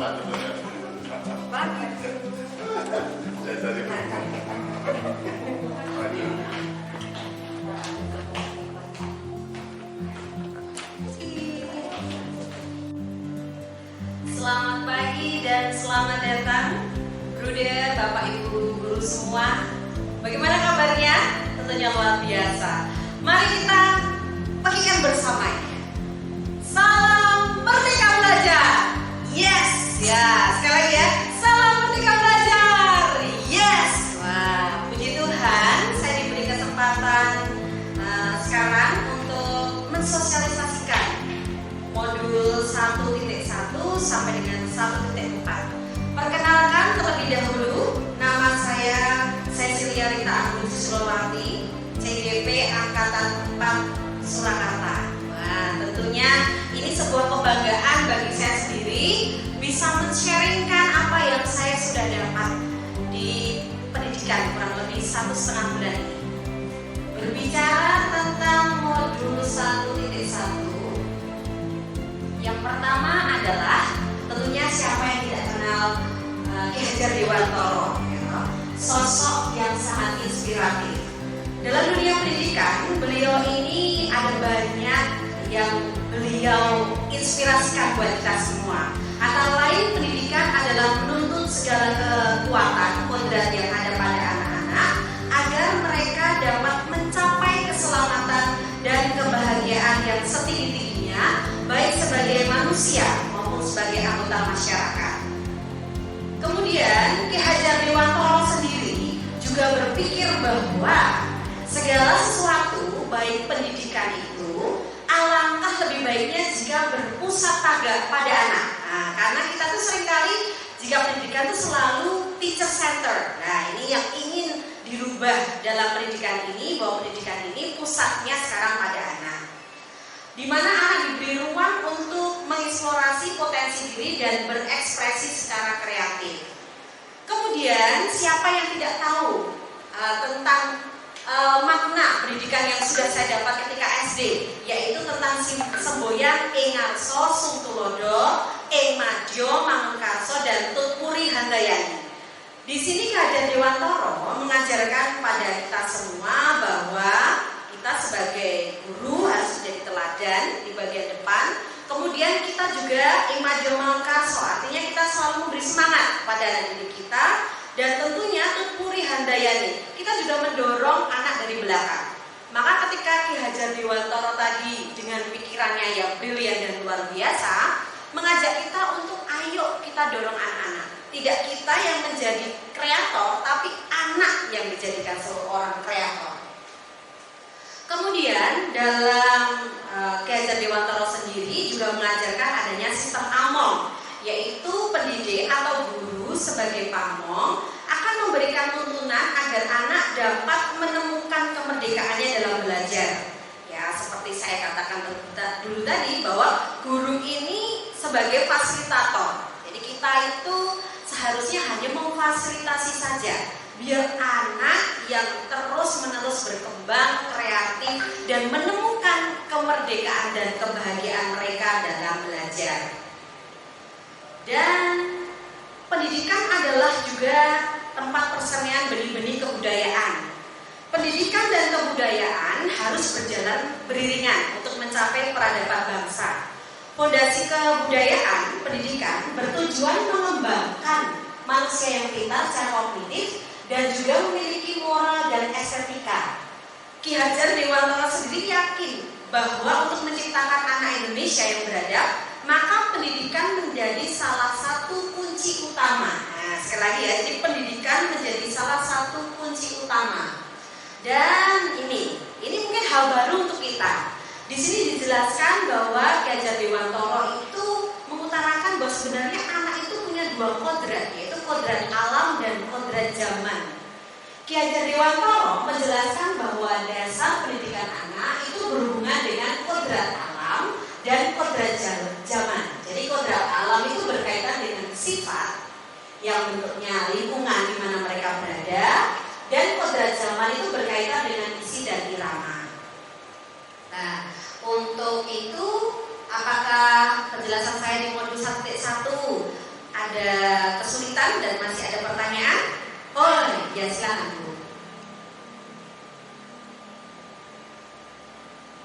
sepatu ya. Banget. Jadi Selamat pagi dan selamat datang Bruder, Bapak Ibu Guru semua. Bagaimana kabarnya? Tentunya luar biasa. Mari kita pagikan bersamanya. Salam Merdeka Belajar. Yes, ya sekali lagi ya. Salam Merdeka Belajar. Yes. Wah, puji Tuhan, saya diberi kesempatan sekarang untuk mensosialisasikan modul 1.1 sampai dengan 1.4. Perkenalkan terlebih dahulu, nama saya Cecilia Rita Agus Sulawati, CDP Angkatan 4 Surakarta. Wah, tentunya ini sebuah kebanggaan bagi saya sendiri bisa men-sharingkan apa yang saya sudah dapat di pendidikan kurang lebih 1,5 bulan ini. Berbicara tentang modul 1.1, yang pertama adalah tentunya siapa yang tidak kenal Ki Hajar Dewantoro, ya, sosok yang sangat inspiratif. Dalam dunia pendidikan, beliau ini ada banyak yang beliau inspirasikan buat kita semua. Antara lain, pendidikan adalah menuntut segala kekuatan, kodrat yang ada pada anak-anak agar mereka dapat mencapai keselamatan dan kebahagiaan yang setinggi-tingginya, baik sebagai manusia maupun sebagai anggota masyarakat. Kemudian Ki Hajar Dewantoro sendiri juga berpikir bahwa segala sesuatu, baik pendidikan itu, alangkah lebih baiknya jika berpusat pada anak. Nah, karena kita tuh seringkali jika pendidikan itu selalu teacher center. Nah, ini yang ingin dirubah dalam pendidikan ini, bahwa pendidikan ini pusatnya sekarang pada anak, di mana anak diberi ruang untuk mengeksplorasi potensi diri dan berekspresi secara kreatif. Kemudian siapa yang tidak tahu tentang makna pendidikan yang sudah saya dapat ketika SD, yaitu tentang semboyan Engarso Sungtulodo, Madyo Mangunkarso, dan Tutpuri Handayani. Di sini Ki Hajar Dewantoro mengajarkan pada kita semua bahwa kita sebagai guru harus menjadi teladan di bagian depan. Kemudian kita juga Madyo Mangunkarso, artinya kita selalu memberi semangat pada anak didik kita. Dan tentunya Tutpuri Handayani, kita juga mendorong anak dari belakang. Maka ketika Ki Hajar Dewantoro tadi dengan pikirannya yang brilian dan luar biasa, mengajak kita untuk ayo kita dorong anak-anak. Tidak kita yang menjadi kreator, tapi anak yang dijadikan seorang kreator. Kemudian dalam Ki Hajar Dewantoro sendiri juga mengajarkan adanya sistem AMOM, yaitu pendidik atau guru sebagai pamong akan memberikan tuntunan agar anak dapat menemukan kemerdekaannya dalam belajar. Ya, seperti saya katakan dulu tadi bahwa guru ini sebagai fasilitator. Jadi kita itu seharusnya hanya memfasilitasi saja, biar anak yang terus-menerus berkembang, kreatif, dan menemukan kemerdekaan dan kebahagiaan mereka dalam belajar. Dan pendidikan adalah juga tempat persemian benih-benih kebudayaan. Pendidikan dan kebudayaan harus berjalan beriringan untuk mencapai peradaban bangsa. Fondasi kebudayaan, pendidikan bertujuan mengembangkan manusia yang pintar secara kognitif dan juga memiliki moral dan estetika. Ki Hajar Dewantoro sendiri yakin bahwa untuk menciptakan anak Indonesia yang beradab, maka pendidikan menjadi salah satu kunci utama. Nah, sekali lagi ya, jadi pendidikan menjadi salah satu kunci utama. Dan ini mungkin hal baru untuk kita. Di sini dijelaskan bahwa Ki Hajar Dewantoro itu mengutarakan bahwa sebenarnya anak itu punya dua kodrat, yaitu kodrat alam dan kodrat zaman. Ki Hajar Dewantoro menjelaskan bahwa dasar pendidikan anak itu berhubungan dengan kodrat alam dan kodrat zaman. Jadi kodrat alam itu berkaitan dengan sifat yang bentuknya lingkungan di mana mereka berada, dan kodrat zaman itu berkaitan dengan isi dan irama. Nah, untuk itu apakah penjelasan saya di modul 1.1 ada kesulitan dan masih ada pertanyaan? Oh ya, silakan Bu.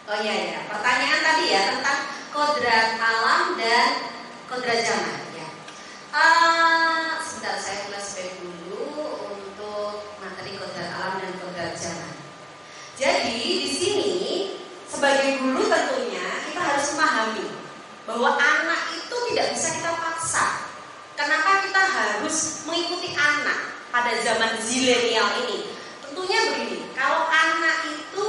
Oh iya, pertanyaan tadi ya tentang kodrat alam dan kodrat zaman ya. Sebentar, saya flashback dulu untuk materi kodrat alam dan kodrat zaman. Jadi di sini sebagai guru tentunya kita harus memahami bahwa anak itu tidak bisa kita paksa. Kenapa kita harus mengikuti anak pada zaman zilenial ini? Tentunya begini, kalau anak itu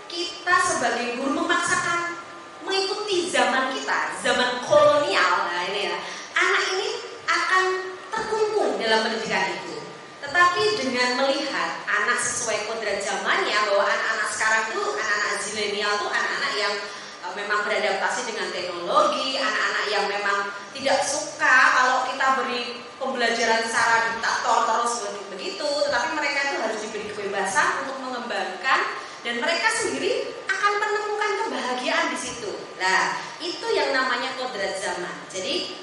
kita sebagai guru memaksakan mengikuti zaman kita, zaman kolonial, nah ini ya, anak ini akan terkungkung dalam pendidikan itu. Tetapi dengan melihat anak sesuai kodrat zamannya, bahwa anak-anak sekarang tuh, anak-anak zilenial tuh anak-anak yang memang beradaptasi dengan teknologi, anak-anak yang memang tidak suka kalau kita beri pembelajaran secara diktator terus begitu, tetapi mereka itu harus diberi kebebasan untuk mengembangkan dan mereka sendiri akan menemukan kebahagiaan di situ. Nah, itu yang namanya kodrat zaman. Jadi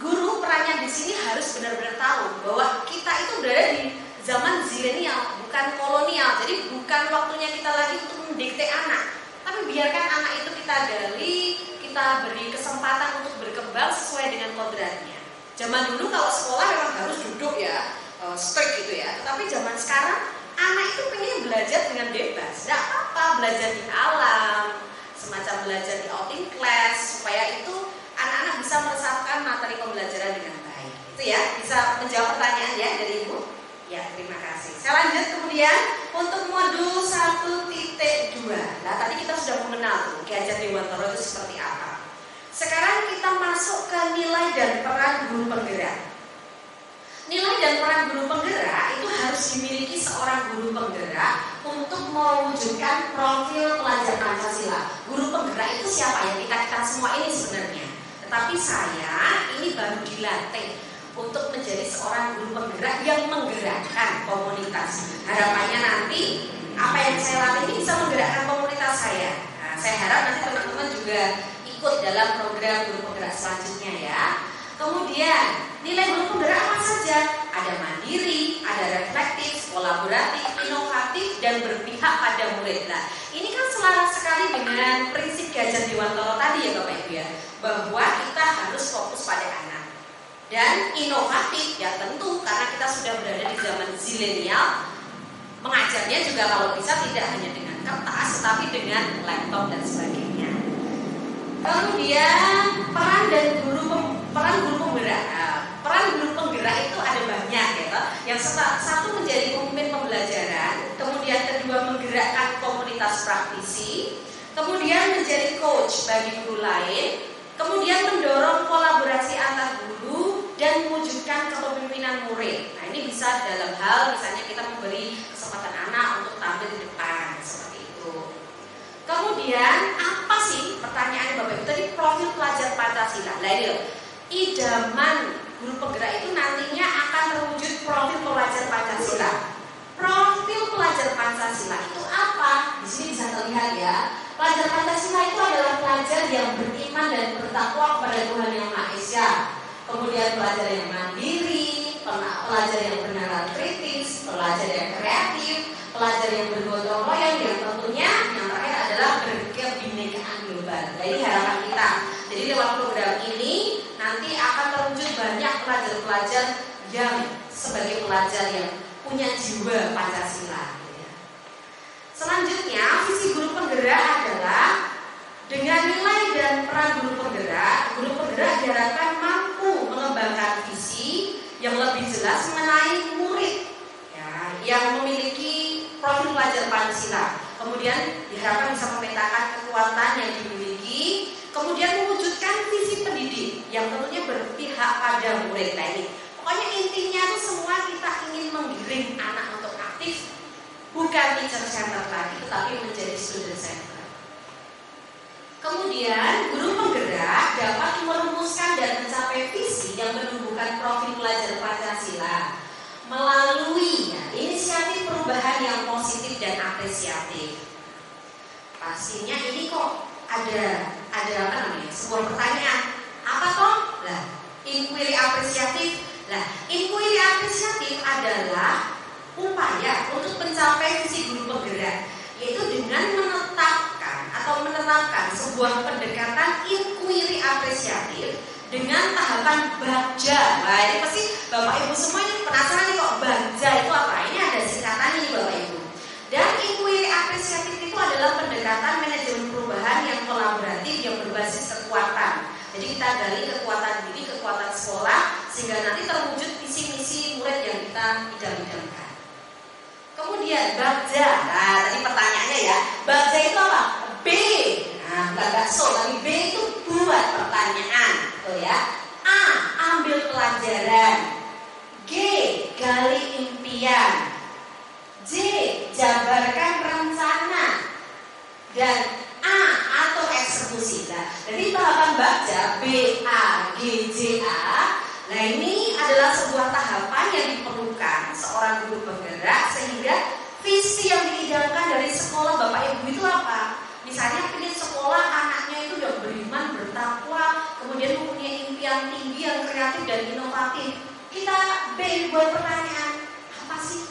guru perannya di sini harus benar-benar tahu bahwa kita itu berada di zaman zilenial, bukan kolonial. Jadi bukan waktunya kita lagi untuk mendikte anak, tapi biarkan anak itu kita gali, kita beri kesempatan untuk berkembang sesuai dengan kodratnya. Zaman dulu kalau sekolah memang harus duduk ya, strict gitu ya. Tetapi zaman sekarang anak itu pengen belajar dengan bebas, tidak apa-apa belajar di alam, semacam belajar di outing class, supaya itu anak-anak bisa meresapkan materi pembelajaran dengan baik. Itu ya, bisa menjawab pertanyaan ya dari Ibu? Ya, terima kasih. Saya lanjut kemudian untuk modul 1.2. Nah, tadi kita sudah mengenal tuh Ki Hajar Dewantara itu seperti apa. Sekarang kita masuk ke nilai dan peran guru penggerak. Nilai dan peran guru penggerak itu harus dimiliki seorang guru penggerak untuk mewujudkan profil pelajar Pancasila. Guru penggerak itu siapa? Yang kita semua ini sebenarnya. Tetapi saya ini baru dilatih untuk menjadi seorang guru penggerak yang menggerakkan komunitas. Harapannya nanti apa yang saya latih ini bisa menggerakkan komunitas saya. Nah, saya harap nanti teman-teman juga ikut dalam program guru penggerak selanjutnya ya. Kemudian nilai guru penggerak apa saja? Ada mandiri, ada reflektif, kolaboratif, inovatif, dan berpihak pada murid. Nah, ini kan selaras sekali dengan prinsip Ki Hajar Dewantara tadi ya Bapak Ibu ya, bahwa kita harus fokus pada anak. Dan inovatif ya tentu karena kita sudah berada di zaman zilenial, mengajarnya juga kalau bisa tidak hanya dengan kertas, tetapi dengan laptop dan sebagainya. Kemudian peran guru penggerak. Peran guru penggerak itu ada banyak gitu. Yang satu menjadi pemimpin pembelajaran, kemudian kedua menggerakkan komunitas praktisi, kemudian menjadi coach bagi guru lain, kemudian mendorong kolaborasi antar guru dan mewujudkan kepemimpinan murid. Nah, ini bisa dalam hal misalnya kita memberi kesempatan anak untuk tampil di depan seperti itu. Kemudian apa sih pertanyaan Bapak Ibu tadi profil pelajar Pancasila? Nah ini loh, idaman guru penggerak itu nantinya akan terwujud profil pelajar Pancasila. Profil pelajar Pancasila itu apa? Di sini bisa terlihat ya. Pelajar Pancasila itu adalah pelajar yang beriman dan bertakwa kepada Tuhan Yang Maha Esa. Kemudian pelajar yang mandiri, pelajar yang benar kritis, pelajar yang kreatif, pelajar yang bergotong royong, yang tentunya yang terakhir adalah berkebinekaan global. Jadi harapan kita. Jadi lewat program ini nanti akan terwujud banyak pelajar-pelajar yang sebagai pelajar yang punya jiwa Pancasila. Selanjutnya, visi guru penggerak adalah dengan nilai dan peran guru penggerak diharapkan mampu mengembangkan visi yang lebih jelas mengenai murid ya, yang memiliki profil pelajar Pancasila. Kemudian diharapkan bisa memetakan kekuatan yang dimiliki, kemudian mewujudkan visi pendidik yang tentunya berpihak pada murid. Nah ini, pokoknya intinya itu semua kita ingin menggiring anak untuk aktif, bukan teacher center lagi, tetapi menjadi student center. Kemudian guru penggerak dapat merumuskan dan mencapai visi yang menumbuhkan profil pelajar Pancasila melalui inisiatif perubahan yang positif dan apresiatif. Pastinya ini kok ada apa namanya? Sebuah pertanyaan. Apa toh? Nah, inquiry apresiatif Nah, inquiry apresiatif adalah upaya untuk mencapai visi guru penggerak, yaitu dengan menerapkan sebuah pendekatan inquiry apresiatif dengan tahapan bagja. Nah, ini pasti Bapak Ibu semua ini penasaran nih, kok bagja itu apa? Ini ada singkatannya nih Bapak Ibu. Dan inquiry apresiatif itu adalah pendekatan manajemen perubahan yang kolaboratif yang berbasis kekuatan. Jadi kita gali kekuatan diri, kekuatan sekolah, sehingga nanti terwujud visi-misi murid yang kita idam-idamkan. Kemudian bagja. Nah, tadi pertanyaannya ya, bagja itu apa? B. Nah, bukan bakso, tapi B itu buat pertanyaan, tuh ya. A. Ambil pelajaran. G. Gali impian. J. Jabarkan rencana. Dan A. Atau eksekusi. Nah, dari tahapan bagja B, A, G, J, A. Nah, ini adalah sebuah tahapan yang diperlukan seorang guru penggerak sehingga visi yang diidamkan dari sekolah Bapak Ibu itu apa? Misalnya ingin sekolah anaknya itu udah beriman, bertakwa, kemudian mempunyai impian tinggi yang kreatif dan inovatif. Kita buat pertanyaan, apa sih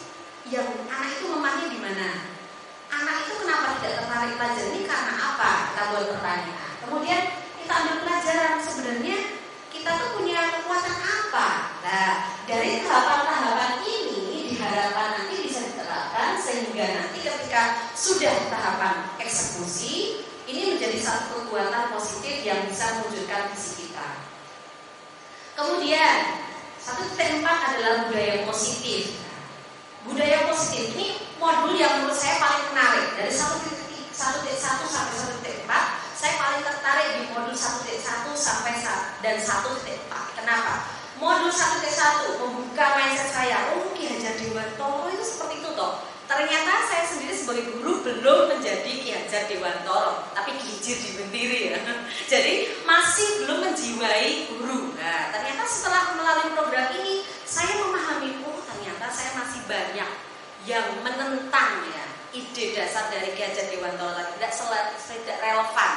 yang anak itu lemahnya di mana? Anak itu kenapa tidak tertarik belajar ini karena apa? Kita buat pertanyaan. Kemudian kita ambil pelajaran, sebenarnya kita tuh punya kekuatan apa? Nah, dari tahapan-tahapan ini diharapkan nanti bisa diterapkan sehingga nanti ketika sudah tahapan eksekusi, ini menjadi satu kekuatan positif yang bisa mewujudkan visi kita. Kemudian 1.4 adalah budaya positif. Budaya positif ini modul yang menurut saya paling menarik. Dari 1.1 sampai 1.4, saya paling tertarik di modul 1.1 sampai dan 1.4. Kenapa? Modul 1.1 membuka mindset saya. Oh, Ki Hajar Dewantoro itu seperti itu toh. Ternyata saya sendiri sebagai guru belum menjadi Ki Hajar Dewantoro, tapi Ki Hijir Dibentiri ya. Jadi masih belum menjiwai guru. Nah, ternyata setelah melalui program ini, saya memahami, oh ternyata saya masih banyak yang menentang ya ide dasar dari Ki Hajar Dewantoro tadi, tidak relevan.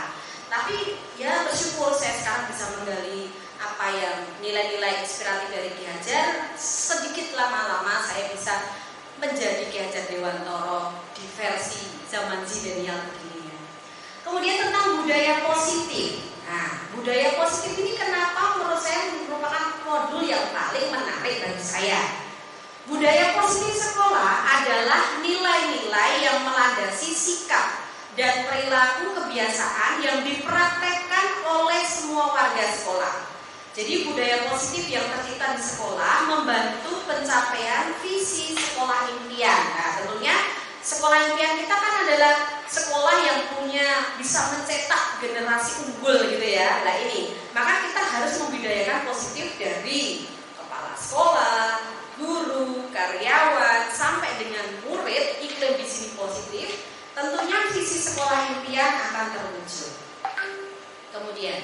Tapi ya bersyukur saya sekarang bisa menggali apa yang nilai-nilai inspiratif dari Ki Hajar. Sedikit lama-lama saya bisa menjadi Ki Hajar Dewantoro di versi zaman zilenial begini ya. Kemudian tentang budaya positif. Nah, budaya positif ini kenapa menurut saya merupakan modul yang paling menarik bagi saya. Budaya positif sekolah adalah nilai-nilai yang melandasi sikap dan perilaku kebiasaan yang dipraktekkan oleh semua warga sekolah. Jadi budaya positif yang tercipta di sekolah membantu pencapaian visi sekolah impian. Nah, tentunya sekolah impian kita kan adalah sekolah yang bisa mencetak generasi unggul gitu ya. Nah ini, maka kita harus membidayakan positif dari kepala sekolah, guru, karyawan, sampai dengan murid. Iklim di sini positif. Tentunya visi sekolah impian akan terwujud. Kemudian,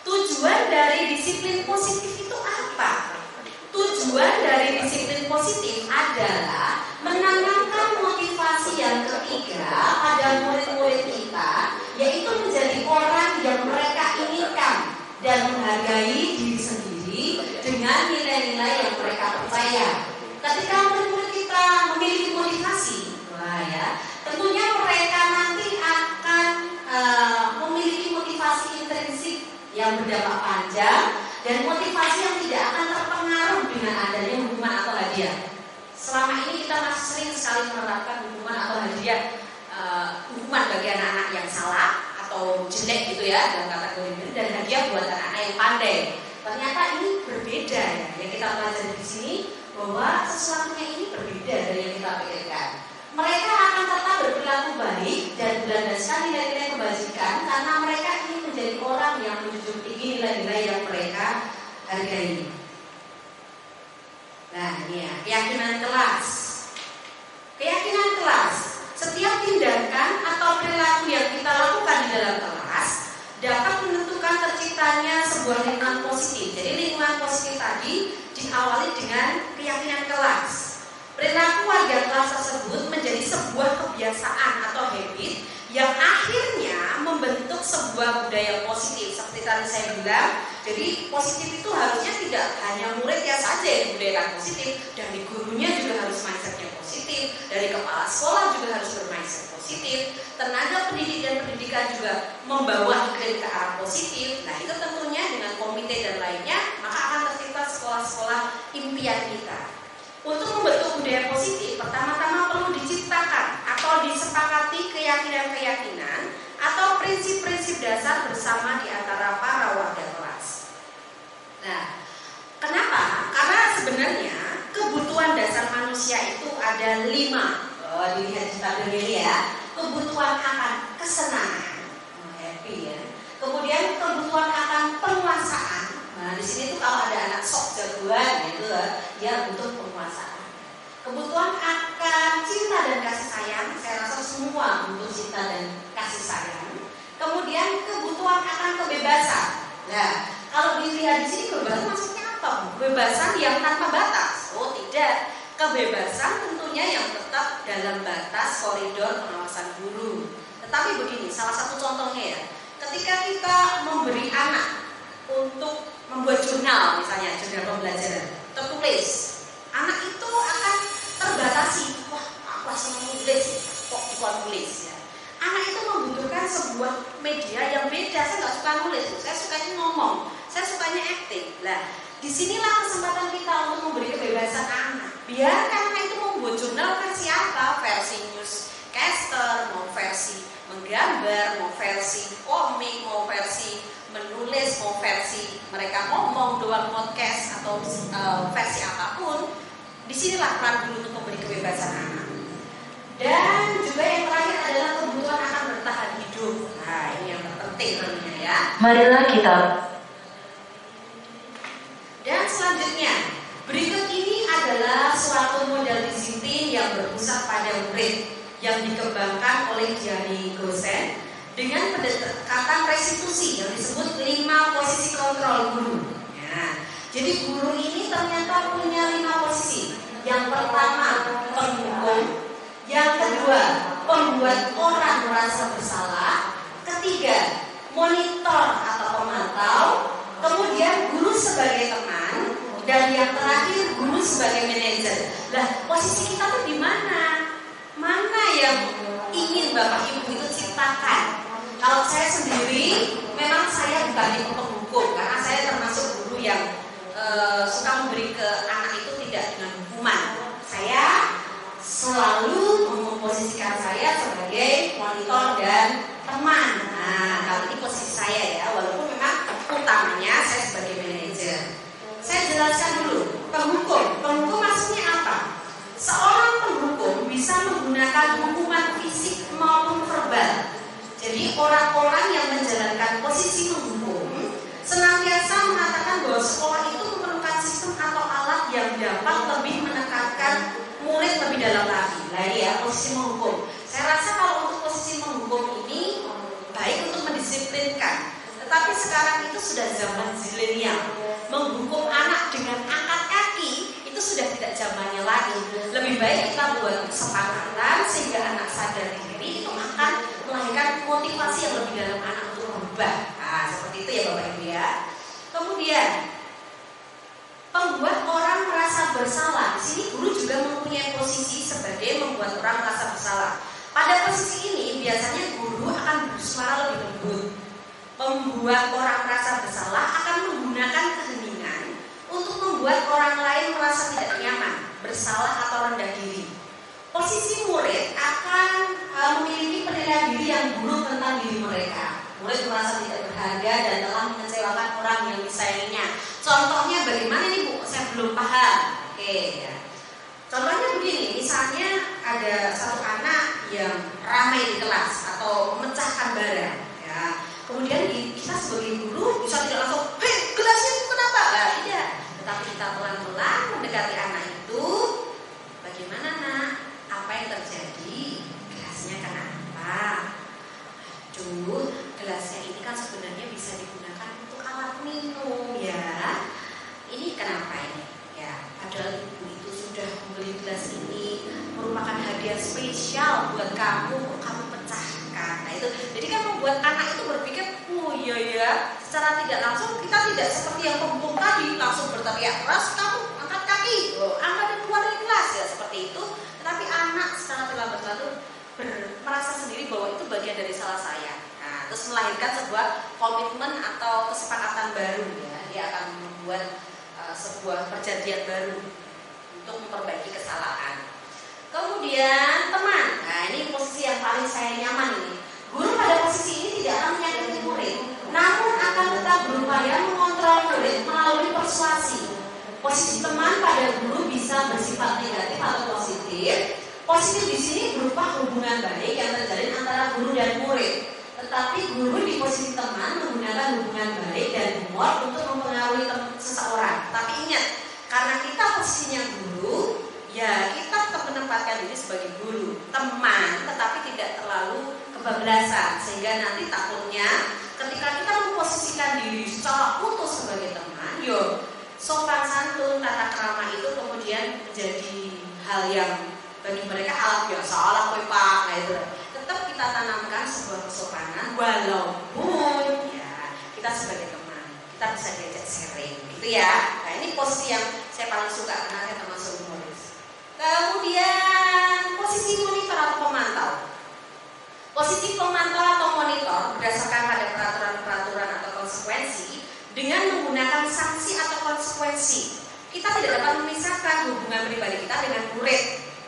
tujuan dari disiplin positif itu apa? Tujuan dari disiplin positif adalah menanamkan motivasi yang ketiga pada murid-murid kita, yaitu menjadi orang yang mereka inginkan dan menghargai diri sendiri dengan nilai-nilai yang mereka percaya. Ketika murid-murid kita memiliki motivasi, tentunya mereka nanti akan memiliki motivasi intrinsik yang berdampak panjang dan motivasi yang tidak akan terpengaruh dengan adanya hukuman atau hadiah. Selama ini kita masih sering sekali menerapkan hukuman atau hadiah, hukuman bagi anak-anak yang salah atau jelek gitu ya dalam kategori ini, dan hadiah buat anak-anak yang pandai. Ternyata ini berbeda ya. Yang kita pelajari di sini bahwa sesuatunya ini berbeda dari yang kita pikirkan. Mereka akan tetap berperilaku baik dan berlandaskan nilai-nilai kebajikan karena mereka ingin menjadi orang yang menjunjung tinggi nilai-nilai yang mereka hargai. Nah ini ya, keyakinan kelas. Keyakinan kelas, setiap tindakan atau perilaku yang kita lakukan di dalam kelas dapat menentukan terciptanya sebuah lingkungan positif. Jadi lingkungan positif tadi diawali dengan keyakinan kelas. Perilaku warga kelas tersebut menjadi sebuah kebiasaan atau habit yang akhirnya membentuk sebuah budaya positif. Seperti tadi saya bilang, jadi positif itu harusnya tidak hanya murid ya saja yang dibudayakan positif, dari gurunya juga harus mindsetnya positif, dari kepala sekolah juga harus bermindset positif, tenaga pendidik dan pendidikan juga membawa iklim ke arah positif. Nah itu tentunya dengan komite dan lainnya, maka akan tercipta sekolah-sekolah impian kita. Untuk membentuk budaya positif, pertama-tama perlu diciptakan atau disepakati keyakinan-keyakinan atau prinsip-prinsip dasar bersama di antara para warga kelas. Nah, kenapa? Karena sebenarnya kebutuhan dasar manusia itu ada 5. Dilihat di tabel ini ya. Kebutuhan akan kesenangan, happy ya. Kemudian kebutuhan akan penguasaan. Nah, di sini tuh kalau ada anak sok jagoan gitu, dia butuh penguasaan. Kebutuhan akan cinta dan kasih sayang, saya rasa semua butuh cinta dan kasih sayang. Kemudian kebutuhan akan kebebasan. Nah, kalau dilihat di sini kebebasan maksudnya apa? Kebebasan yang tanpa batas? Oh tidak, kebebasan tentunya yang tetap dalam batas koridor pengawasan guru. Tetapi begini, salah satu contohnya ya, ketika kita memberi anak untuk membuat jurnal, misalnya jurnal pembelajaran tertulis, anak itu akan terbatasi. Wah, aku senang nulis, kok bukan tulis ya. Anak itu membutuhkan sebuah media yang beda. Saya nggak suka nulis, saya sukanya ngomong, saya sukanya acting. Nah, disinilah kesempatan kita untuk memberi kebebasan anak. Biarkan anak itu membuat jurnal versi apa, versi newscaster, mau versi menggambar, mau versi komik, mau versi menulis, mau versi mereka ngomong doang podcast atau versi apapun. Disinilah peran guru untuk memberi kebebasan anak. Dan juga yang terakhir adalah kebutuhan akan bertahan hidup. Nah ini yang terpenting tentunya ya. Marilah kita. Dan selanjutnya, berikut ini adalah suatu model disiplin yang berpusat pada murid yang dikembangkan oleh Gianni Gosen dengan pendekatan restitusi yang disebut 5 posisi kontrol guru. Ya, jadi guru ini ternyata punya 5 posisi. Yang pertama, penghukum. Yang kedua, pembuat orang merasa bersalah. Ketiga, monitor atau pemantau. Kemudian guru sebagai teman. Dan yang terakhir, guru sebagai manajer. Nah, posisi kita tuh di mana? Mana yang ingin Bapak Ibu itu ciptakan? Kalau saya sendiri, memang saya bukan tipe penghukum, karena saya termasuk guru yang suka memberi ke anak itu tidak dengan hukuman. Saya selalu memposisikan saya sebagai monitor dan teman. Nah, kalau ini posisi saya ya, walaupun memang utamanya saya sebagai manajer. Saya jelaskan dulu, penghukum. Penghukum maksudnya apa? Seorang penghukum bisa menggunakan hukuman fisik maupun verbal. Jadi orang-orang yang menjalankan posisi menghukum senantiasa mengatakan bahwa sekolah itu memerlukan sistem atau alat yang dapat lebih menekankan murid lebih dalam lagi. Nah ini ya posisi menghukum. Saya rasa kalau untuk posisi menghukum ini baik untuk mendisiplinkan. Tetapi sekarang itu sudah zaman zilenial. Menghukum anak dengan angkat kaki itu sudah tidak zamannya lagi. Lebih baik kita buat kesepakatan sehingga anak sadar diri itu akan melahirkan motivasi yang lebih dalam anak untuk berubah. Nah, seperti itu ya Bapak Ibu ya. Kemudian membuat orang merasa bersalah. Di sini guru juga mempunyai posisi sebagai membuat orang merasa bersalah. Pada posisi ini biasanya guru akan bersuara lebih lembut. Membuat orang merasa bersalah akan menggunakan keheningan untuk membuat orang lain merasa tidak nyaman, bersalah atau rendah diri. Posisi murid akan memiliki penilaian diri yang buruk tentang diri mereka. Murid merasa tidak berharga dan telah mengecewakan orang yang disayanginya. Contohnya bagaimana nih Bu? Saya belum paham. Oke ya. Contohnya begini, misalnya ada satu anak yang ramai di kelas atau memecahkan barang. Ya. Kemudian kita sebagai guru bisa tidak langsung, hei gelasnya itu kenapa? Nah, tidak. Tetapi kita pelan-pelan mendekati anak itu. Bagaimana nak? Apa yang terjadi? Gelasnya kenapa? Aduh, gelasnya ini kan sebenarnya bisa digunakan untuk alat minum ya. Ini kenapa ini? Ya, padahal ibu itu sudah membeli gelas ini merupakan hadiah spesial buat kamu, kok kamu pecahkan. secara tidak langsung kita tidak seperti yang pembunuh tadi langsung berteriak keras, kamu angkat kaki, angkat dan keluar dari kelas ya seperti itu. Tetapi anak secara terlambat lalu merasa sendiri bahwa itu bagian dari salah saya. Nah, terus melahirkan sebuah komitmen atau kesepakatan baru ya. Dia akan membuat sebuah perjanjian baru untuk memperbaiki kesalahan. Kemudian teman, nah ini posisi yang paling saya nyaman ini. Guru pada posisi ini tidak akan menyakiti murid, namun akan tetap berupaya mengontrol murid melalui persuasi. Posisi teman pada guru bisa bersifat negatif atau positif. Positif di sini berupa hubungan baik yang terjalin antara guru dan murid. Tetapi guru di posisi teman menggunakan hubungan baik dan humor untuk mempengaruhi seseorang. Tapi ingat, karena kita posisinya guru, ya kita tetap menempatkan diri sebagai guru, teman, tetapi tidak terlalu kebablasan. Sehingga nanti takutnya ketika kita memposisikan diri secara utuh sebagai teman, sopan santun, tata krama itu kemudian menjadi hal yang bagi mereka alat biasa, alat pak, nah itu. Tetap kita tanamkan sebuah kesopanan, walaupun ya kita sebagai teman, kita bisa diajak sharing, gitu ya. Nah ini posisi yang saya paling suka karena saya termasuk humoris. Kemudian posisi monitor atau pemantau. Posisi pemantau atau monitor berdasarkan pada peraturan-peraturan atau konsekuensi dengan menggunakan sanksi atau konsekuensi. Kita tidak dapat memisahkan hubungan pribadi kita dengan murid.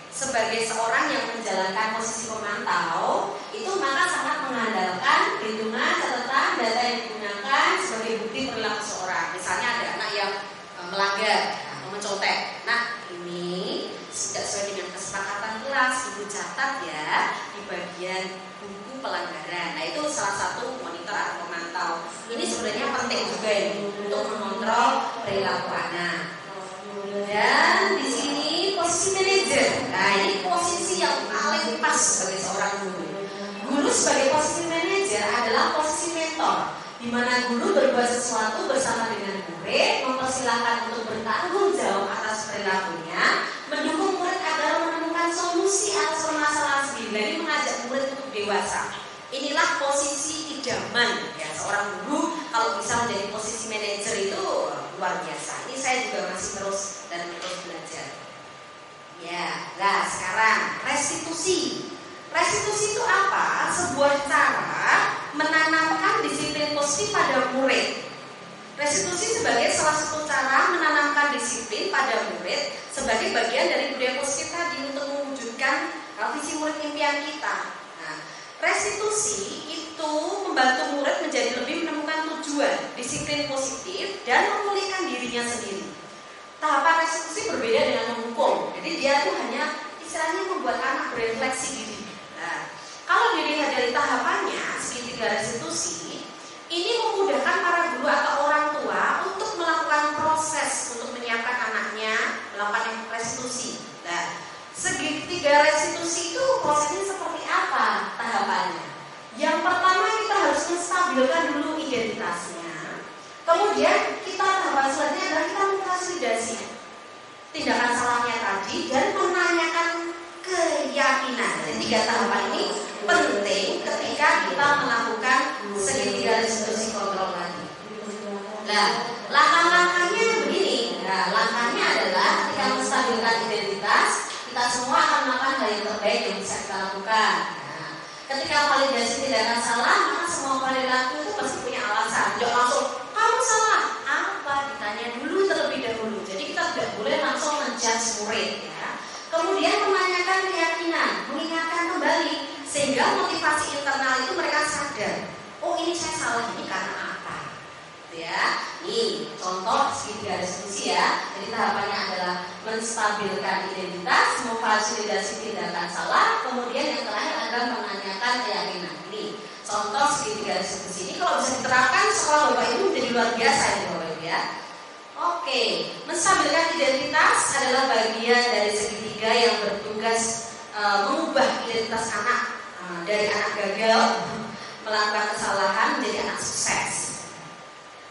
Sebagai seorang yang menjalankan posisi pemantau, itu maka sangat mengandalkan perhitungan catatan data yang digunakan sebagai bukti perilaku seorang. Misalnya ada anak yang melanggar atau mencontek. Nah ini tidak sesuai dengan kesepakatan kelas, ibu catat ya di bagian buku pelanggaran. Nah itu salah satu monitor atau pemantau. Ini sebenarnya penting juga ini untuk mengontrol perilaku anak. Dan di sini posisi manajer. Nah ini posisi yang paling pas sebagai seorang guru. Guru sebagai posisi manajer adalah posisi mentor, di mana guru berbuat sesuatu bersama dengan murid, mempersilahkan untuk bertanggung jawab atas perilakunya, mendukung murid agar menemukan solusi atas permasalahan sendiri, dan mengajak murid untuk dewasa. Inilah posisi idaman ya seorang guru kalau bisa menjadi posisi manajer itu luar biasa. Ini saya juga masih terus belajar. Ya, nah sekarang restitusi. Restitusi itu apa? Sebuah cara menanamkan disiplin positif pada murid. Restitusi sebagai salah satu cara menanamkan disiplin pada murid sebagai bagian dari budaya positif tadi untuk mewujudkan visi murid impian kita. Nah, restitusi itu membantu murid menjadi lebih menemukan tujuan, disiplin positif, dan memulihkan dirinya sendiri. Tahapan restitusi berbeda dengan menghukum. Jadi dia tuh hanya istilahnya membuat anak berefleksi diri. Nah, kalau dilihat dari tahapannya, segitiga restitusi, ini memudahkan para guru atau orang tua untuk melakukan proses untuk menyiapkan anaknya melakukan restitusi. Nah, segitiga restitusi itu prosesnya seperti apa tahapannya? Yang pertama kita harus menstabilkan dulu identitasnya. Kemudian kita tahapan selanjutnya adalah kita memfasilitasi tindakan salahnya tadi dan menanyakan keyakinan. Jadi 3 tahapan ini penting ketika kita melakukan segitiga restitusi kontrol tadi. Nah, langkah-langkahnya begini. Nah, langkahnya adalah ketika menstabilkan identitas, kita semua akan melakukan hal yang terbaik yang bisa kita lakukan. Nah, ketika validasi tindakan salah, maka semua perilaku itu pasti punya alasan. Jangan langsung kamu salah, apa? Ditanya dulu terlebih dahulu. Jadi kita tidak boleh langsung menjudge murid ya. Kemudian menanyakan keyakinan, mengingatkan kembali sehingga motivasi internal itu mereka sadar. Oh ini saya salah ini karena apa? Ya, nih contoh segitiga restitusi ya. Jadi tahapannya adalah menstabilkan identitas, memfasilitasi tindakan salah, kemudian yang terakhir adalah menanyakan keyakinan. Ini contoh segitiga restitusi ini kalau bisa diterapkan sekolah Bapak Ibu menjadi luar biasa ini Bapak Ibu ya. Oke, menstabilkan identitas adalah bagian dari segitiga yang bertugas mengubah identitas anak dari anak gagal melakukan kesalahan menjadi anak sukses.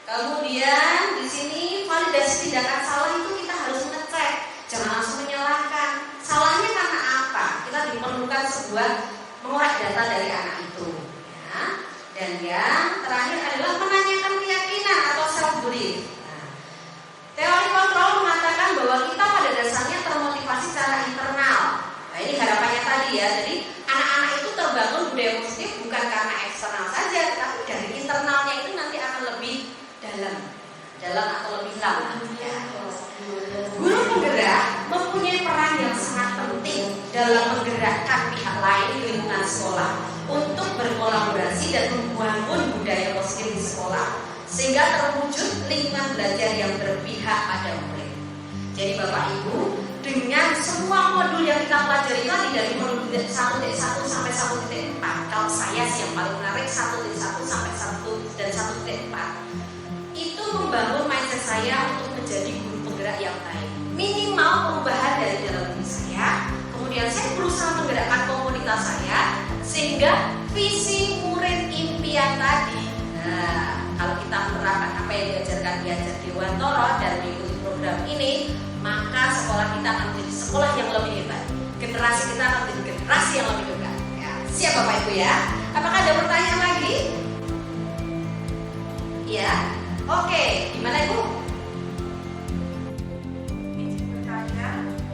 Kemudian di sini validasi tindakan salah itu kita harus ngecek, jangan langsung menyalahkan. Salahnya karena apa? Kita diperlukan sebuah mengorek data dari anak itu. Ya. Dan yang terakhir adalah menanyakan keyakinan. Sama. Ya. Guru penggerak mempunyai peran yang sangat penting dalam menggerakkan pihak lain di lingkungan sekolah untuk berkolaborasi dan membangun budaya positif di sekolah sehingga terwujud lingkungan belajar yang berpihak pada murid. Jadi Bapak Ibu, dengan semua modul yang kita pelajari tadi dari modul 1.1 sampai 1.4, kalau saya sih yang paling menarik 1.1 sampai 1 dan 1.4, itu membangun mindset saya untuk menjadi guru penggerak yang baik. Minimal perubahan dari dalam diri saya, kemudian saya berusaha menggerakkan komunitas saya sehingga visi murid impian tadi. Nah, kalau kita menerapkan apa yang diajarkan di Ajar Dewantara dan mengikuti program ini, maka sekolah kita akan menjadi sekolah yang lebih hebat. Generasi kita akan menjadi generasi yang lebih hebat. Ya, siap Bapak Ibu ya? Apakah ada pertanyaan lagi? Ya, oke. Gimana Ibu? Izin bertanya,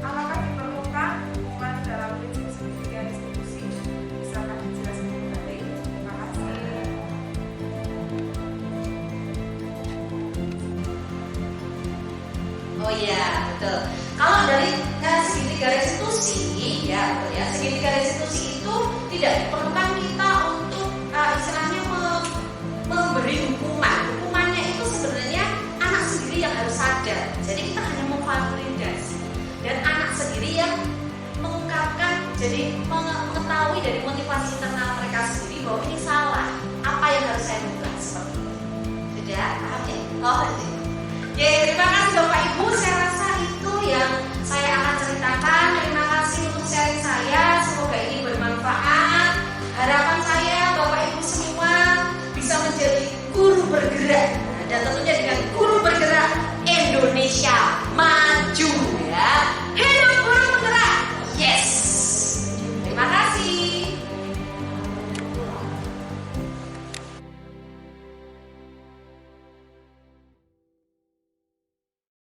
apakah diperlukan hubungan dalam prinsip segitiga distribusi? Bisakah dijelaskan kembali? Terima kasih. Oh iya, betul. Kalau dari segitiga restitusi, ya betul ya. Segitiga restitusi itu tidak diperlukan kita untuk istilahnya memberi hukuman. Hukumannya itu sebenarnya anak sendiri yang harus sadar. Jadi kita hanya memvalidasi dan anak sendiri yang mengungkapkan, jadi mengetahui dari motivasi internal mereka sendiri bahwa ini salah. Apa yang harus saya ubah seperti itu? Sudah paham ya? Oh, ya, terima kasih Bapak Ibu. Saya rasa itu yang saya akan ceritakan. Terima kasih untuk sharing saya. Semoga ini bermanfaat. Harapan saya Bapak Ibu semua bisa menjadi guru bergerak dan tentunya